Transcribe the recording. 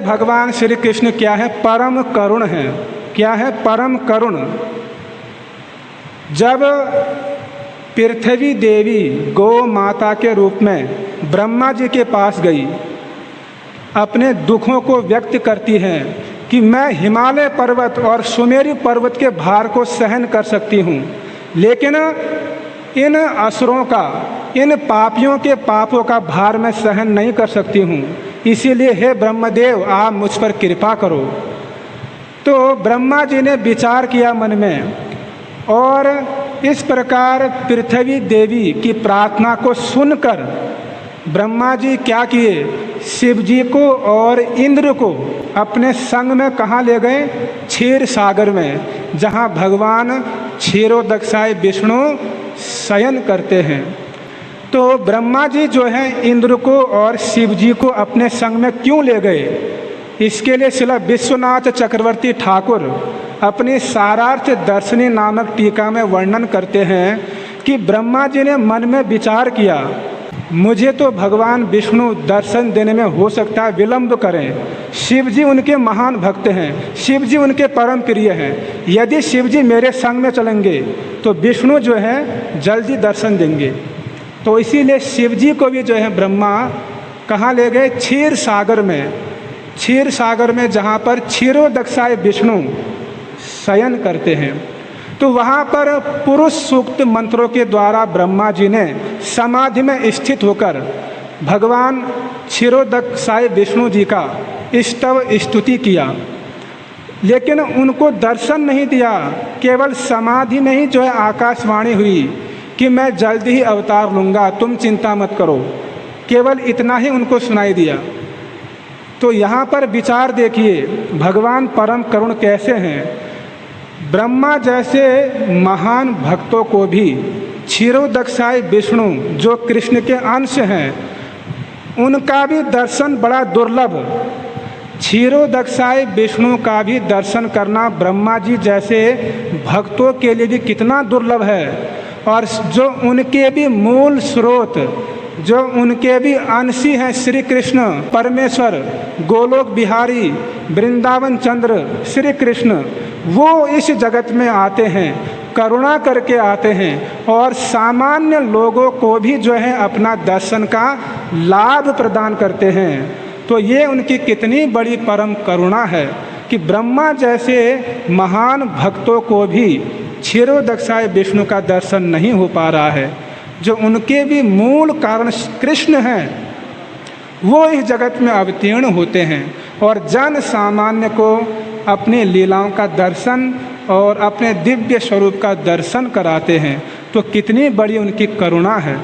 भगवान श्री कृष्ण क्या है? परम करुण है। क्या है? परम करुण। जब पृथ्वी देवी गौ माता के रूप में ब्रह्मा जी के पास गई, अपने दुखों को व्यक्त करती हैं कि मैं हिमालय पर्वत और सुमेरु पर्वत के भार को सहन कर सकती हूँ, लेकिन इन असुरों का, इन पापियों के पापों का भार मैं सहन नहीं कर सकती हूँ। इसीलिए हे ब्रह्मदेव, आप मुझ पर कृपा करो। तो ब्रह्मा जी ने विचार किया मन में, और इस प्रकार पृथ्वी देवी की प्रार्थना को सुनकर ब्रह्मा जी क्या किए? शिव जी को और इंद्र को अपने संग में कहाँ ले गए? क्षीर सागर में, जहाँ भगवान क्षीरोदक्षाय विष्णु शयन करते हैं। तो ब्रह्मा जी जो है इंद्र को और शिव जी को अपने संग में क्यों ले गए? इसके लिए श्रील विश्वनाथ चक्रवर्ती ठाकुर अपनी सारार्थ दर्शनी नामक टीका में वर्णन करते हैं कि ब्रह्मा जी ने मन में विचार किया, मुझे तो भगवान विष्णु दर्शन देने में हो सकता है विलंब करें। शिव जी उनके महान भक्त हैं, शिव जी उनके परम प्रिय हैं। यदि शिव जी मेरे संग में चलेंगे तो विष्णु जो है जल्दी दर्शन देंगे। तो इसीलिए शिव जी को भी जो है ब्रह्मा कहाँ ले गए? क्षीर सागर में। क्षीर सागर में जहाँ पर क्षीरोदक्षाय विष्णु शयन करते हैं। तो वहाँ पर पुरुष सूक्त मंत्रों के द्वारा ब्रह्मा जी ने समाधि में स्थित होकर भगवान क्षीरोदक्षाय विष्णु जी का स्तव स्तुति किया, लेकिन उनको दर्शन नहीं दिया। केवल समाधि में ही जो है आकाशवाणी हुई कि मैं जल्द ही अवतार लूँगा, तुम चिंता मत करो। केवल इतना ही उनको सुनाई दिया। तो यहाँ पर विचार देखिए, भगवान परम करुण कैसे हैं। ब्रह्मा जैसे महान भक्तों को भी क्षीरोदक्षाय विष्णु जो कृष्ण के अंश हैं, उनका भी दर्शन बड़ा दुर्लभ। क्षीरोदक्षाय विष्णु का भी दर्शन करना ब्रह्मा जी जैसे भक्तों के लिए भी कितना दुर्लभ है। और जो उनके भी मूल स्रोत, जो उनके भी अंशी हैं, श्री कृष्ण परमेश्वर, गोलोक बिहारी, वृंदावन चंद्र श्री कृष्ण, वो इस जगत में आते हैं, करुणा करके आते हैं और सामान्य लोगों को भी जो है अपना दर्शन का लाभ प्रदान करते हैं। तो ये उनकी कितनी बड़ी परम करुणा है कि ब्रह्मा जैसे महान भक्तों को भी क्षीरोदक्षाय विष्णु का दर्शन नहीं हो पा रहा है। जो उनके भी मूल कारण कृष्ण हैं, वो इस जगत में अवतीर्ण होते हैं और जन सामान्य को अपनी लीलाओं का दर्शन और अपने दिव्य स्वरूप का दर्शन कराते हैं। तो कितनी बड़ी उनकी करुणा है।